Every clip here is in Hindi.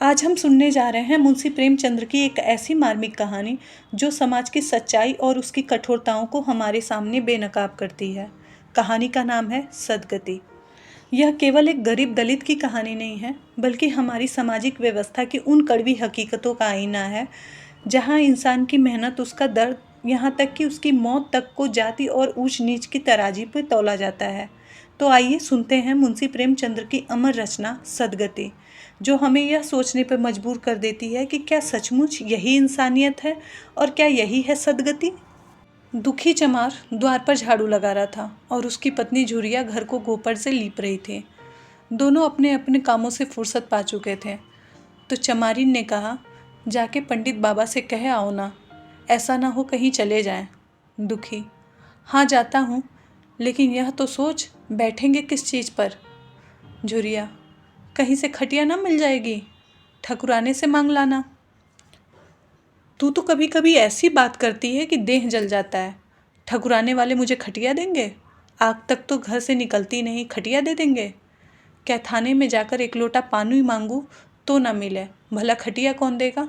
आज हम सुनने जा रहे हैं मुंशी प्रेमचंद्र की एक ऐसी मार्मिक कहानी जो समाज की सच्चाई और उसकी कठोरताओं को हमारे सामने बेनकाब करती है। कहानी का नाम है सदगति। यह केवल एक गरीब दलित की कहानी नहीं है, बल्कि हमारी सामाजिक व्यवस्था की उन कड़वी हकीकतों का आईना है, जहाँ इंसान की मेहनत, उसका दर्द, यहाँ तक कि उसकी मौत तक को जाति और ऊंच नीच की तराजी पर तौला जाता है। तो आइए सुनते हैं मुंशी प्रेमचंद्र की अमर रचना सदगति, जो हमें यह सोचने पर मजबूर कर देती है कि क्या सचमुच यही इंसानियत है और क्या यही है सदगति। दुखी चमार द्वार पर झाड़ू लगा रहा था और उसकी पत्नी झुरिया घर को गोबर से लीप रही थी। दोनों अपने अपने कामों से फुर्सत पा चुके थे। तो चमारिन ने कहा, जाके पंडित बाबा से कह आओ ना, ऐसा ना हो कहीं चले जाएं। दुखी, हाँ जाता हूँ, लेकिन यह तो सोच बैठेंगे किस चीज़ पर। झुरिया, कहीं से खटिया ना मिल जाएगी, ठकुराने से मांग लाना। तू तो कभी कभी ऐसी बात करती है कि देह जल जाता है। ठकुराने वाले मुझे खटिया देंगे? आग तक तो घर से निकलती नहीं, खटिया दे देंगे? क्या थाने में जाकर एक लोटा पानी मांगू तो ना मिले, भला खटिया कौन देगा?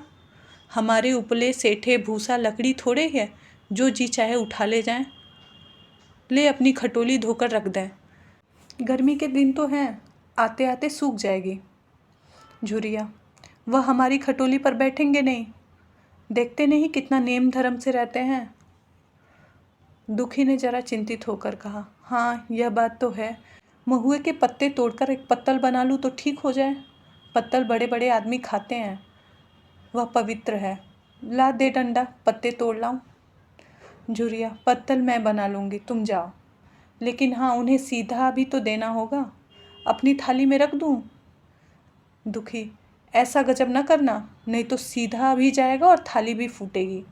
हमारे उपले सेठे भूसा लकड़ी थोड़े है, जो जी चाहे उठा ले जाएं। ले अपनी खटोली धोकर रख दें, गर्मी के दिन तो हैं, आते आते सूख जाएगी। झुरिया, वह हमारी खटोली पर बैठेंगे नहीं, देखते नहीं कितना नेम धर्म से रहते हैं। दुखी ने जरा चिंतित होकर कहा, हाँ यह बात तो है, महुए के पत्ते तोड़कर एक पत्तल बना लूँ तो ठीक हो जाए। पत्तल बड़े बड़े आदमी खाते हैं, वह पवित्र है। ला दे डंडा, पत्ते तोड़ लाऊं। झुरिया, पत्तल मैं बना लूँगी, तुम जाओ। लेकिन हाँ, उन्हें सीधा भी तो देना होगा, अपनी थाली में रख दूँ? दुखी, ऐसा गजब न करना, नहीं तो सीधा भी जाएगा और थाली भी फूटेगी।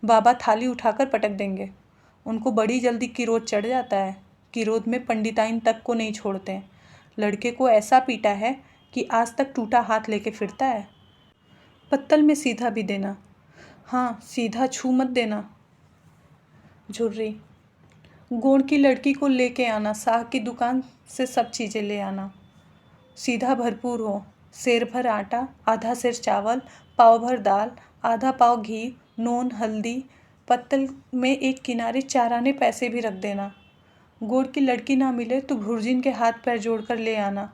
बाबा थाली उठाकर पटक देंगे, उनको बड़ी जल्दी किरोध चढ़ जाता है। किरोध में पंडिताइन तक को नहीं छोड़ते। लड़के को ऐसा पीटा है कि आज तक टूटा हाथ लेके फिरता है। पत्तल में सीधा भी देना, हाँ सीधा छू मत देना। झुर्री, गोड़ की लड़की को लेके आना, साह की दुकान से सब चीज़ें ले आना, सीधा भरपूर हो, सेर भर आटा, आधा सेर चावल, पाव भर दाल, आधा पाव घी, नून, हल्दी। पत्तल में एक किनारे 4 आने पैसे भी रख देना। गोड़ की लड़की ना मिले तो भुर्जिन के हाथ पैर जोड़कर ले आना।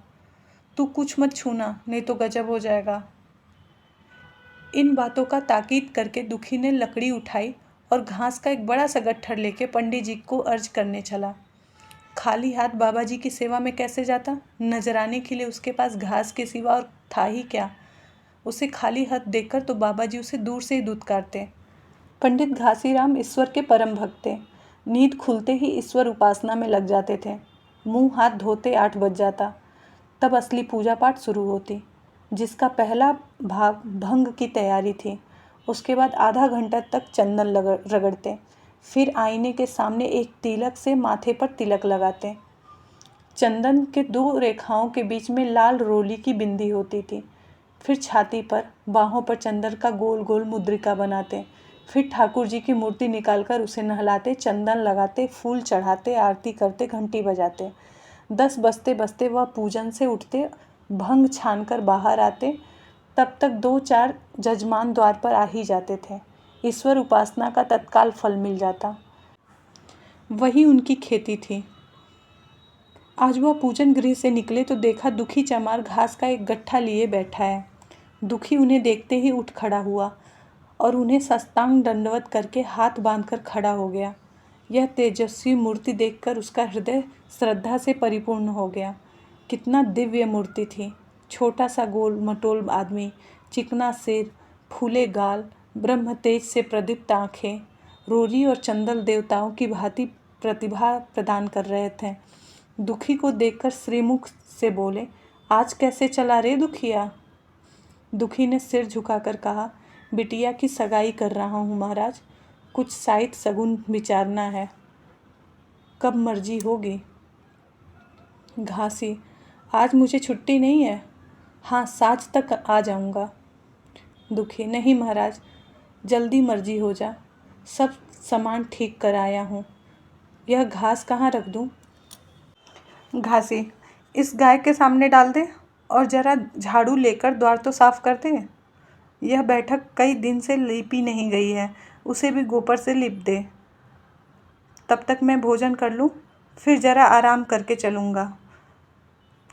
तू कुछ मत छूना, नहीं तो गजब हो जाएगा। इन बातों का ताकीद करके दुखी ने लकड़ी उठाई और घास का एक बड़ा सा गट्ठर लेके पंडित जी को अर्ज करने चला। खाली हाथ बाबा जी की सेवा में कैसे जाता? नजराने के लिए उसके पास घास के सिवा और था ही क्या? उसे खाली हाथ देखकर तो बाबा जी उसे दूर से ही दुत्कारते। पंडित घासीराम ईश्वर के परम भक्त थे। नींद खुलते ही ईश्वर उपासना में लग जाते थे। मुंह हाथ धोते 8 बज जाता, तब असली पूजा पाठ शुरू होती, जिसका पहला भाग भंग की तैयारी थी। उसके बाद आधा घंटा तक चंदन रगड़ते, फिर आईने के सामने एक तिलक से माथे पर तिलक लगाते। चंदन के 2 रेखाओं के बीच में लाल रोली की बिंदी होती थी। फिर छाती पर, बाहों पर चंदन का गोल गोल मुद्रिका बनाते। फिर ठाकुर जी की मूर्ति निकालकर उसे नहलाते, चंदन लगाते, फूल चढ़ाते, आरती करते, घंटी बजाते। 10 बजते बजते वह पूजन से उठते, भंग छानकर बाहर आते। तब तक 2-4 जजमान द्वार पर आ ही जाते थे। ईश्वर उपासना का तत्काल फल मिल जाता। वही उनकी खेती थी। आज वह पूजन गृह से निकले तो देखा दुखी चमार घास का एक गट्ठा लिए बैठा है। दुखी उन्हें देखते ही उठ खड़ा हुआ और उन्हें साष्टांग दंडवत करके हाथ बांधकर खड़ा हो गया। यह तेजस्वी मूर्ति देखकर उसका हृदय श्रद्धा से परिपूर्ण हो गया। कितना दिव्य मूर्ति थी! छोटा सा गोल मटोल आदमी, चिकना सिर, फूले गाल, ब्रह्म तेज से प्रदीप्त आँखें, रोरी और चंदन देवताओं की भांति प्रतिभा प्रदान कर रहे थे। दुखी को देखकर श्रीमुख से बोले, आज कैसे चला रे दुखिया? दुखी ने सिर झुकाकर कहा, बिटिया की सगाई कर रहा हूँ महाराज, कुछ साइत सगुन विचारना है, कब मर्जी होगी? घासी, आज मुझे छुट्टी नहीं है, हाँ साँझ तक आ जाऊँगा। दुखी, नहीं महाराज, जल्दी मर्जी हो जा, सब सामान ठीक कर आया हूँ। यह घास कहाँ रख दूँ? घासी, इस गाय के सामने डाल दे और जरा झाड़ू लेकर द्वार तो साफ कर दे। यह बैठक कई दिन से लीपी नहीं गई है, उसे भी गोबर से लीप दे। तब तक मैं भोजन कर लूँ, फिर जरा आराम करके चलूँगा।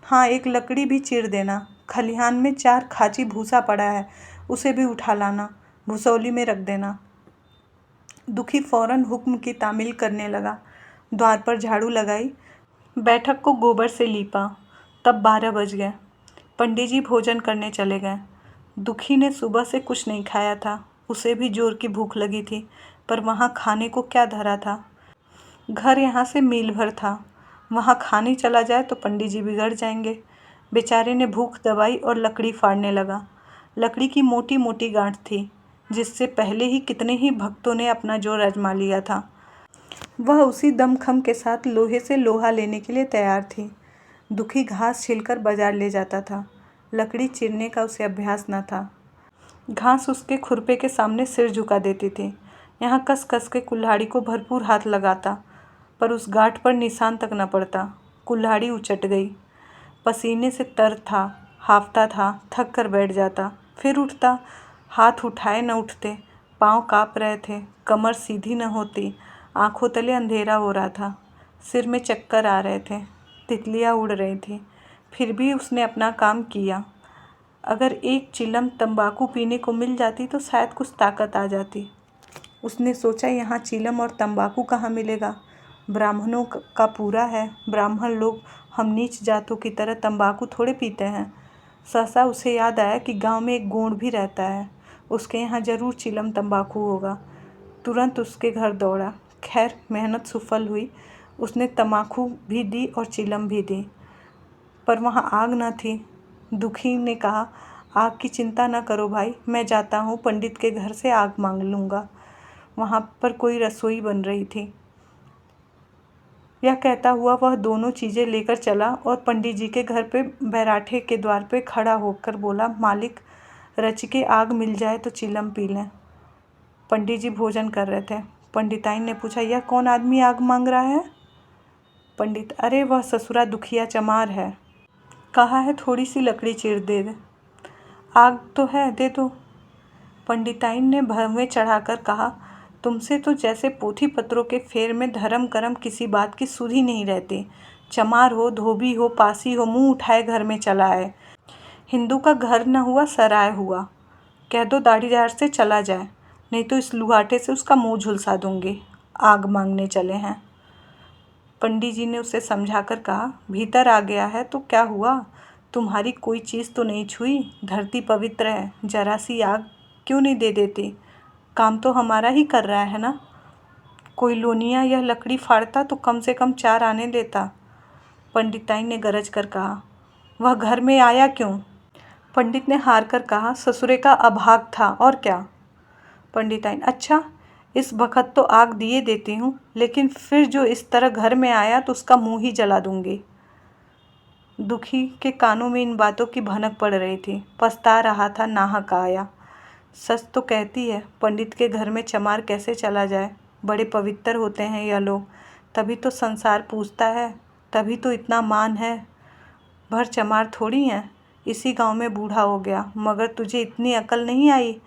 हाँ, एक लकड़ी भी चीर देना। खलिहान में 4 खांची भूसा पड़ा है, उसे भी उठा लाना, भुसौली में रख देना। दुखी फौरन हुक्म की तामील करने लगा। द्वार पर झाड़ू लगाई, बैठक को गोबर से लीपा। तब 12 बज गए। पंडित जी भोजन करने चले गए। दुखी ने सुबह से कुछ नहीं खाया था। उसे भी जोर की भूख लगी थी, पर वहाँ खाने को क्या धरा था। घर यहाँ से मील भर था, वहाँ खाने चला जाए तो पंडित जी बिगड़ जाएंगे। बेचारे ने भूख दबाई और लकड़ी फाड़ने लगा। लकड़ी की मोटी मोटी गांठ थी, जिससे पहले ही कितने ही भक्तों ने अपना जोर आजमा लिया था। वह उसी दमखम के साथ लोहे से लोहा लेने के लिए तैयार थी। दुखी घास छिलकर बाजार ले जाता था। लकड़ी चीरने का उसे अभ्यास न था। घास उसके खुरपे के सामने सिर झुका देती थी। यहाँ कस कस के कुल्हाड़ी को भरपूर हाथ लगाता, पर उस गांठ पर निशान तक न पड़ता। कुल्हाड़ी उचट गई। पसीने से तर था, हांफता था, थक कर बैठ जाता, फिर उठता। हाथ उठाए न उठते, पाँव काँप रहे थे, कमर सीधी न होती, आंखों तले अंधेरा हो रहा था, सिर में चक्कर आ रहे थे, तितलियाँ उड़ रही थी। फिर भी उसने अपना काम किया। अगर एक चिलम तंबाकू पीने को मिल जाती तो शायद कुछ ताकत आ जाती। उसने सोचा, यहाँ चिलम और तंबाकू कहाँ मिलेगा। ब्राह्मणों का पूरा है। ब्राह्मण लोग हम नीच जातों की तरह तंबाकू थोड़े पीते हैं। सहसा उसे याद आया कि गांव में एक गोंड भी रहता है, उसके यहाँ जरूर चिलम तंबाकू होगा। तुरंत उसके घर दौड़ा। खैर, मेहनत सफल हुई। उसने तंबाकू भी दी और चिलम भी दी, पर वहाँ आग न थी। दुखी ने कहा, आग की चिंता न करो भाई, मैं जाता हूँ, पंडित के घर से आग मांग लूँगा। वहाँ पर कोई रसोई बन रही थी। यह कहता हुआ वह दोनों चीज़ें लेकर चला और पंडित जी के घर पे बैराठे के द्वार पे खड़ा होकर बोला, मालिक, रच के आग मिल जाए तो चिलम पी लें। पंडित जी भोजन कर रहे थे। पंडिताइन ने पूछा, यह कौन आदमी आग मांग रहा है? पंडित, अरे वह ससुरा दुखिया चमार है। कहा है थोड़ी सी लकड़ी चीर दे। आग तो है, दे दो। पंडिताइन ने भवें चढ़ाकर कहा, तुमसे तो जैसे पोथी पत्रों के फेर में धर्म कर्म किसी बात की सुध ही नहीं रहती। चमार हो, धोबी हो, पासी हो, मुंह उठाए घर में चला आए। हिंदू का घर न हुआ सराय हुआ। कह दो दाढ़ीदार से चला जाए, नहीं तो इस लुहाटे से उसका मुंह झुलसा दूंगी। आग मांगने चले हैं। पंडित जी ने उसे समझाकर कहा, भीतर आ गया है तो क्या हुआ, तुम्हारी कोई चीज़ तो नहीं छुई। धरती पवित्र है, जरा सी आग क्यों नहीं दे देती। काम तो हमारा ही कर रहा है ना। कोई लोनिया यह लकड़ी फाड़ता तो कम से कम 4 आने देता। पंडिताइन ने गरज कर कहा, वह घर में आया क्यों? पंडित ने हार कर कहा, ससुरे का अभाग था, और क्या। पंडिताइन, अच्छा, इस बखत तो आग दिए देती हूँ, लेकिन फिर जो इस तरह घर में आया तो उसका मुंह ही जला दूंगी। दुखी के कानों में इन बातों की भनक पड़ रही थी। पछता रहा था, नाहक आया। सच तो कहती है, पंडित के घर में चमार कैसे चला जाए। बड़े पवित्र होते हैं यह लोग, तभी तो संसार पूछता है, तभी तो इतना मान है। भर चमार थोड़ी हैं। इसी गांव में बूढ़ा हो गया, मगर तुझे इतनी अकल नहीं आई।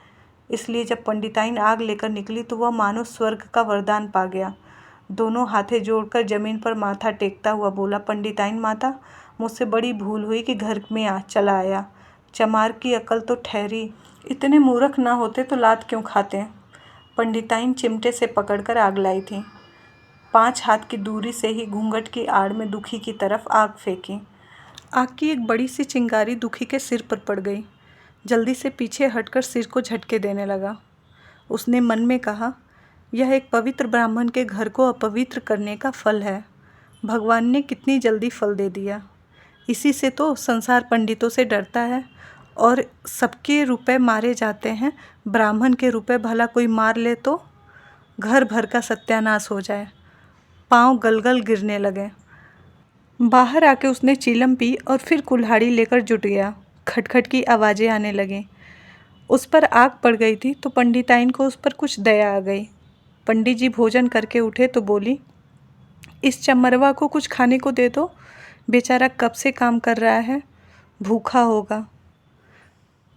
इसलिए जब पंडिताइन आग लेकर निकली तो वह मानो स्वर्ग का वरदान पा गया। दोनों हाथें जोड़कर जमीन पर माथा टेकता हुआ बोला, पंडिताइन माता, मुझसे बड़ी भूल हुई कि घर में चला आया। चमार की अकल तो ठहरी, इतने मूर्ख ना होते तो लात क्यों खाते। पंडिताइन चिमटे से पकड़कर आग लाई थी। 5 हाथ की दूरी से ही घूंघट की आड़ में दुखी की तरफ आग फेंकी। आग की एक बड़ी सी चिंगारी दुखी के सिर पर पड़ गई। जल्दी से पीछे हटकर सिर को झटके देने लगा। उसने मन में कहा, यह एक पवित्र ब्राह्मण के घर को अपवित्र करने का फल है। भगवान ने कितनी जल्दी फल दे दिया। इसी से तो संसार पंडितों से डरता है और सबके रुपए मारे जाते हैं। ब्राह्मण के रुपए भला कोई मार ले तो घर भर का सत्यानाश हो जाए। पाँव गलगल गिरने लगे। बाहर आके उसने चीलम पी और फिर कुल्हाड़ी लेकर जुट गया। खटखट की आवाज़ें आने लगीं। उस पर आग पड़ गई थी तो पंडिताइन को उस पर कुछ दया आ गई। पंडित जी भोजन करके उठे तो बोली, इस चमरवा को कुछ खाने को दे दो, बेचारा कब से काम कर रहा है। भूखा होगा।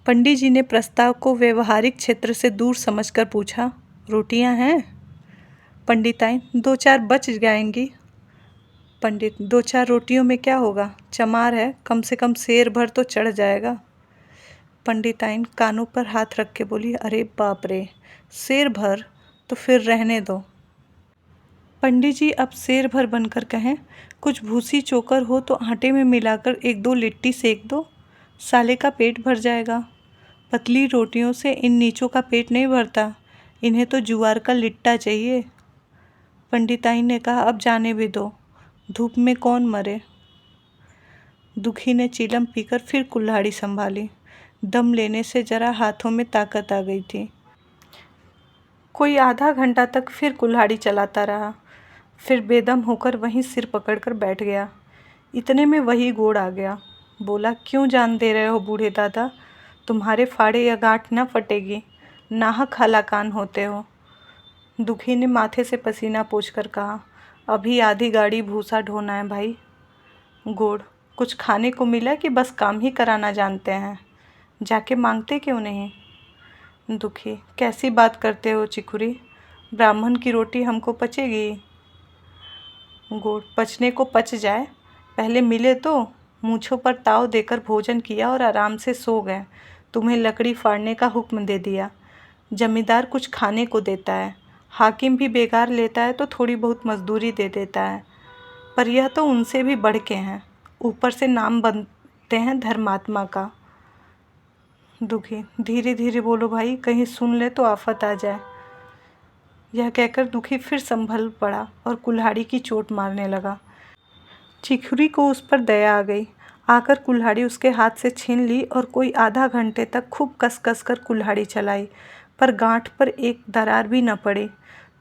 पंडित जी ने प्रस्ताव को व्यवहारिक क्षेत्र से दूर समझकर पूछा, रोटियां हैं? पंडिताइन, 2-4 बच जाएंगी। पंडित, 2-4 रोटियों में क्या होगा, चमार है, कम से कम सेर भर तो चढ़ जाएगा। पंडिताइन कानों पर हाथ रख के बोली, अरे बाप रे, सेर भर तो फिर रहने दो। पंडित जी अब सेर भर बनकर कहें, कुछ भूसी चोकर हो तो आटे में मिलाकर 1-2 लिट्टी सेक दो, साले का पेट भर जाएगा। पतली रोटियों से इन नीचों का पेट नहीं भरता, इन्हें तो जुआर का लिट्टा चाहिए। पंडिताई ने कहा, अब जाने भी दो, धूप में कौन मरे। दुखी ने चीलम पीकर फिर कुल्हाड़ी संभाली। दम लेने से जरा हाथों में ताकत आ गई थी। कोई आधा घंटा तक फिर कुल्हाड़ी चलाता रहा, फिर बेदम होकर वहीं सिर पकड़कर बैठ गया। इतने में वही गोड़ आ गया। बोला, क्यों जान दे रहे हो बूढ़े दादा, तुम्हारे फाड़े या गांठ न फटेगी, नाहक हलाकान होते हो। दुखी ने माथे से पसीना पोंछकर कहा, अभी आधी गाड़ी भूसा ढोना है भाई। गोड़, कुछ खाने को मिला कि बस काम ही कराना जानते हैं, जाके मांगते क्यों नहीं। दुखी, कैसी बात करते हो चिकुरी, ब्राह्मण की रोटी हमको पचेगी। गोड़, पचने को पच जाए, पहले मिले तो मूंछों पर ताव देकर भोजन किया और आराम से सो गए। तुम्हें लकड़ी फाड़ने का हुक्म दे दिया। जमींदार कुछ खाने को देता है, हाकिम भी बेगार लेता है तो थोड़ी बहुत मजदूरी दे देता है, पर यह तो उनसे भी बढ़ के हैं, ऊपर से नाम बनते हैं धर्मात्मा का। दुखी, धीरे धीरे बोलो भाई, कहीं सुन ले तो आफत आ जाए। यह कहकर दुखी फिर संभल पड़ा और कुल्हाड़ी की चोट मारने लगा। चिखुरी को उस पर दया आ गई, आकर कुल्हाड़ी उसके हाथ से छीन ली और कोई आधा घंटे तक खूब कस कस कर कुल्हाड़ी चलाई, पर गांठ पर एक दरार भी न पड़ी।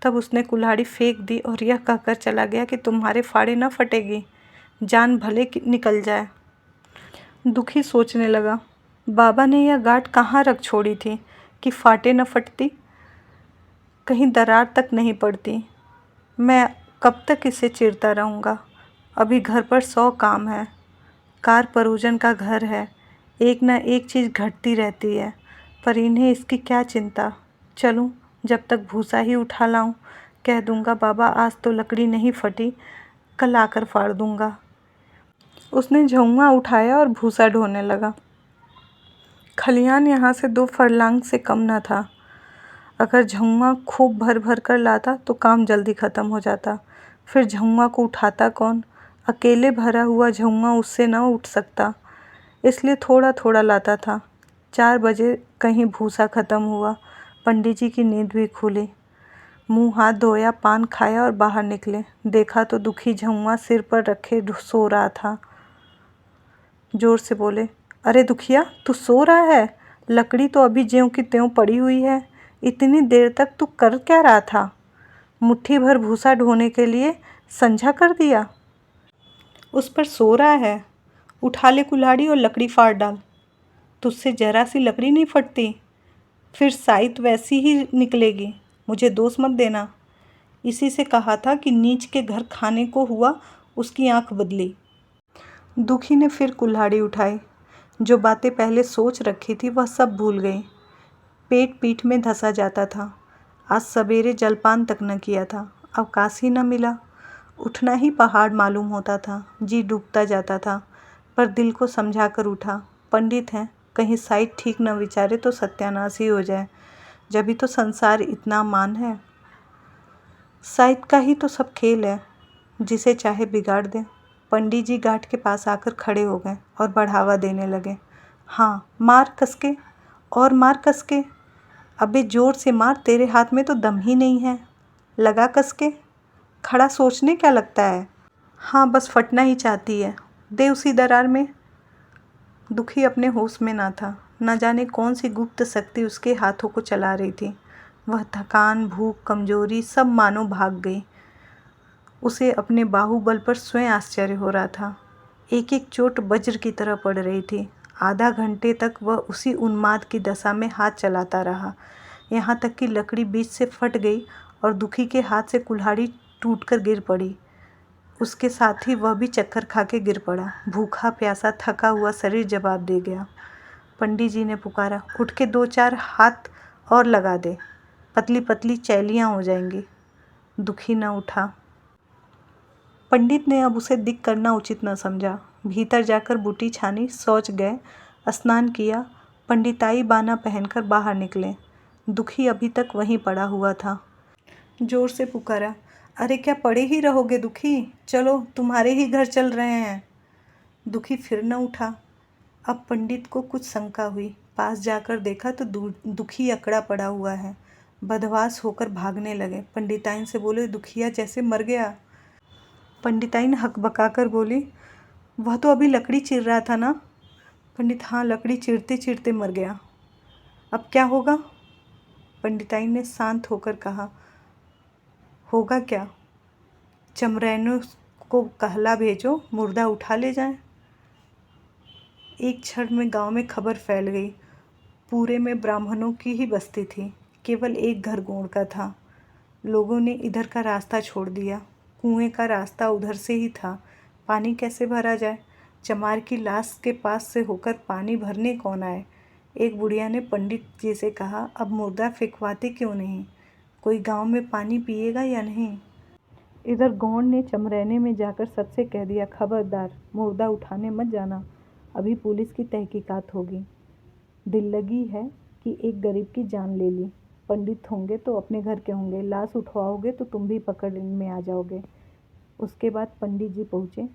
तब उसने कुल्हाड़ी फेंक दी और यह कहकर चला गया कि तुम्हारे फाड़े न फटेगी, जान भले निकल जाए। दुखी सोचने लगा, बाबा ने यह गांठ कहाँ रख छोड़ी थी कि फाटे न फटती, कहीं दरार तक नहीं पड़ती। मैं कब तक इसे चिरता रहूँगा, अभी घर पर 100 काम है, कार परोजन का घर है, एक न एक चीज़ घटती रहती है, पर इन्हें इसकी क्या चिंता। चलूँ, जब तक भूसा ही उठा लाऊं, कह दूंगा बाबा आज तो लकड़ी नहीं फटी, कल आकर फाड़ दूंगा। उसने झउआ उठाया और भूसा ढोने लगा। खलियान यहाँ से 2 फरलांग से कम न था। अगर झउआ खूब भर भर कर लाता तो काम जल्दी ख़त्म हो जाता, फिर झउआ को उठाता कौन, अकेले भरा हुआ झउआ उससे न उठ सकता, इसलिए थोड़ा थोड़ा लाता था। 4 बजे कहीं भूसा ख़त्म हुआ, पंडित जी की नींद भी खुली। मुंह हाथ धोया, पान खाया और बाहर निकले। देखा तो दुखी झउआ सिर पर रखे सो रहा था। जोर से बोले, अरे दुखिया, तू सो रहा है, लकड़ी तो अभी ज्यों की त्यों पड़ी हुई है, इतनी देर तक तू कर क्या रहा था, मुट्ठी भर भूसा ढोने के लिए संझा कर दिया। उस पर सो रहा है, उठा ले कुल्हाड़ी और लकड़ी फाड़ डाल, तुझसे जरा सी लकड़ी नहीं फटती, फिर साइत वैसी ही निकलेगी, मुझे दोष मत देना। इसी से कहा था कि नीच के घर खाने को हुआ, उसकी आंख बदली। दुखी ने फिर कुल्हाड़ी उठाई। जो बातें पहले सोच रखी थी वह सब भूल गई। पेट पीठ में धंसा जाता था। आज सवेरे जलपान तक न किया था, अवकाश ही न मिला। उठना ही पहाड़ मालूम होता था, जी डूबता जाता था, पर दिल को समझा कर उठा। पंडित हैं, कहीं साइट ठीक न विचारे तो सत्यानाश ही हो जाए, जभी तो संसार इतना मान है। साइट का ही तो सब खेल है, जिसे चाहे बिगाड़ दे। पंडित जी गांठ के पास आकर खड़े हो गए और बढ़ावा देने लगे। हाँ, मार कसके, और मार कसके, अबे जोर से मार, तेरे हाथ में तो दम ही नहीं है, लगा कसके, खड़ा सोचने क्या लगता है। हाँ, बस फटना ही चाहती है, दे उसी दरार में। दुखी अपने होश में ना था, न जाने कौन सी गुप्त शक्ति उसके हाथों को चला रही थी। वह थकान, भूख, कमजोरी सब मानो भाग गई। उसे अपने बाहुबल पर स्वयं आश्चर्य हो रहा था। एक एक चोट वज्र की तरह पड़ रही थी। आधा घंटे तक वह उसी उन्माद की दशा में हाथ चलाता रहा, यहाँ तक कि लकड़ी बीच से फट गई और दुखी के हाथ से कुल्हाड़ी टूटकर गिर पड़ी। उसके साथ ही वह भी चक्कर खा के गिर पड़ा। भूखा प्यासा थका हुआ शरीर जवाब दे गया। पंडित जी ने पुकारा, उठ के 2-4 हाथ और लगा दे, पतली पतली चैलियाँ हो जाएंगी। दुखी न उठा। पंडित ने अब उसे दिक करना उचित न समझा। भीतर जाकर बूटी छानी, शौच गए, स्नान किया, पंडिताई बाना पहनकर बाहर निकले। दुखी अभी तक वहीं पड़ा हुआ था। जोर से पुकारा, अरे क्या पड़े ही रहोगे दुखी? चलो, तुम्हारे ही घर चल रहे हैं। दुखी फिर न उठा। अब पंडित को कुछ शंका हुई। पास जाकर देखा तो दुखी अकड़ा पड़ा हुआ है। बदहवास होकर भागने लगे। पंडिताइन से बोले, दुखिया जैसे मर गया। पंडिताइन हकबकाकर बोली, वह तो अभी लकड़ी चीर रहा था ना? पंडित, हाँ, लकड़ी चीरते चीरते मर गया। अब क्या होगा? पंडिताइन ने शांत होकर कहा, होगा क्या? चमरैनों को कहला भेजो, मुर्दा उठा ले जाएं। एक क्षण में गांव में खबर फैल गई। पूरे में ब्राह्मणों की ही बस्ती थी। केवल एक घर गोंड का था। लोगों ने इधर का रास्ता छोड़ दिया। कुएं का रास्ता उधर से ही था। पानी कैसे भरा जाए? चमार की लाश के पास से होकर पानी भरने कौन आए? एक बुढ़िया ने पंडित जी से कहा, अब मुर्दा फेंकवाते क्यों नहीं? कोई गांव में पानी पिएगा या नहीं? इधर गौंड ने चमरैने में जाकर सबसे कह दिया, खबरदार, मुर्दा उठाने मत जाना, अभी पुलिस की तहकीकात होगी। दिल लगी है कि एक गरीब की जान ले ली। पंडित होंगे तो अपने घर के होंगे, लाश उठवाओगे तो तुम भी पकड़ में आ जाओगे। उसके बाद पंडित जी पहुँचे,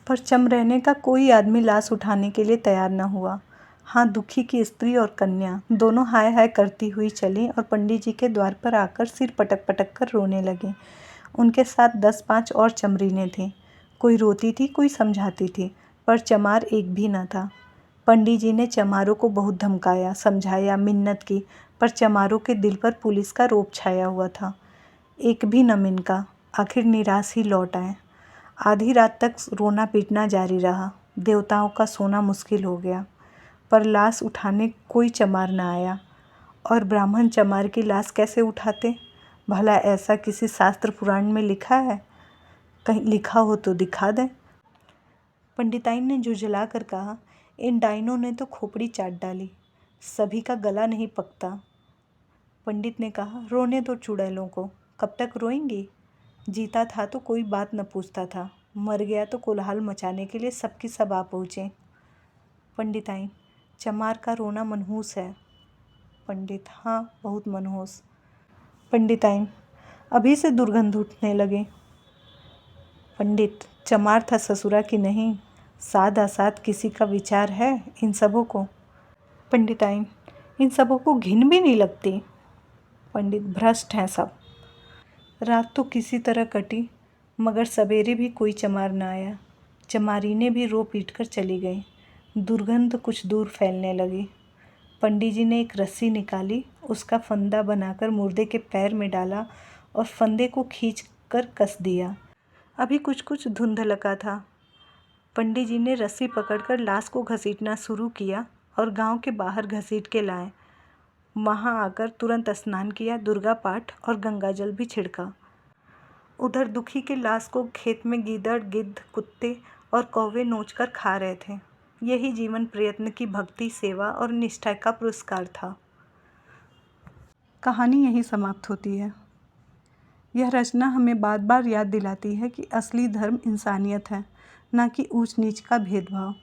पर चमरैने का कोई आदमी लाश उठाने के लिए तैयार न हुआ। हाँ, दुखी की स्त्री और कन्या दोनों हाय हाय करती हुई चली और पंडित जी के द्वार पर आकर सिर पटक पटक कर रोने लगी। उनके साथ 10-5 और चमरीनें थीं। कोई रोती थी, कोई समझाती थी, पर चमार एक भी न था। पंडित जी ने चमारों को बहुत धमकाया, समझाया, मिन्नत की, पर चमारों के दिल पर पुलिस का रौब छाया हुआ था। एक भी न मिनका। आखिर निराश ही लौट आए। आधी रात तक रोना पीटना जारी रहा। देवताओं का सोना मुश्किल हो गया, पर लाश उठाने कोई चमार न आया। और ब्राह्मण चमार की लाश कैसे उठाते? भला ऐसा किसी शास्त्र पुराण में लिखा है? कहीं लिखा हो तो दिखा दें। पंडिताइन ने झुंझला कर कहा, इन डाइनों ने तो खोपड़ी चाट डाली, सभी का गला नहीं पकता। पंडित ने कहा, रोने दो चुड़ैलों को, कब तक रोएंगी? जीता था तो कोई बात न पूछता था, मर गया तो कोलाहल मचाने के लिए सबकी सब आ पहुँचे। पंडिताइन, चमार का रोना मनहूस है। पंडित, हाँ, बहुत मनहूस। पंडिताइन, अभी से दुर्गंध उठने लगे। पंडित, चमार था ससुरा की नहीं, साद आसाद किसी का विचार है इन सबों को? पंडिताइन, इन सबों को घिन भी नहीं लगती। पंडित, भ्रष्ट हैं सब। रात तो किसी तरह कटी, मगर सवेरे भी कोई चमार न आया। चमारीने भी रो पीट कर चली गई। दुर्गंध कुछ दूर फैलने लगी। पंडित जी ने एक रस्सी निकाली, उसका फंदा बनाकर मुर्दे के पैर में डाला और फंदे को खींच कर कस दिया। अभी कुछ कुछ धुंधलका था। पंडित जी ने रस्सी पकड़कर लाश को घसीटना शुरू किया और गांव के बाहर घसीट के लाए। वहां आकर तुरंत स्नान किया, दुर्गा पाठ और गंगाजल भी छिड़का। उधर दुखी के लाश को खेत में गीदड़, गिद्ध, कुत्ते और कौवे नोचकर खा रहे थे। यही जीवन प्रयत्न की भक्ति, सेवा और निष्ठा का पुरस्कार था। कहानी यहीं समाप्त होती है। यह रचना हमें बार बार याद दिलाती है कि असली धर्म इंसानियत है, न कि ऊंच नीच का भेदभाव।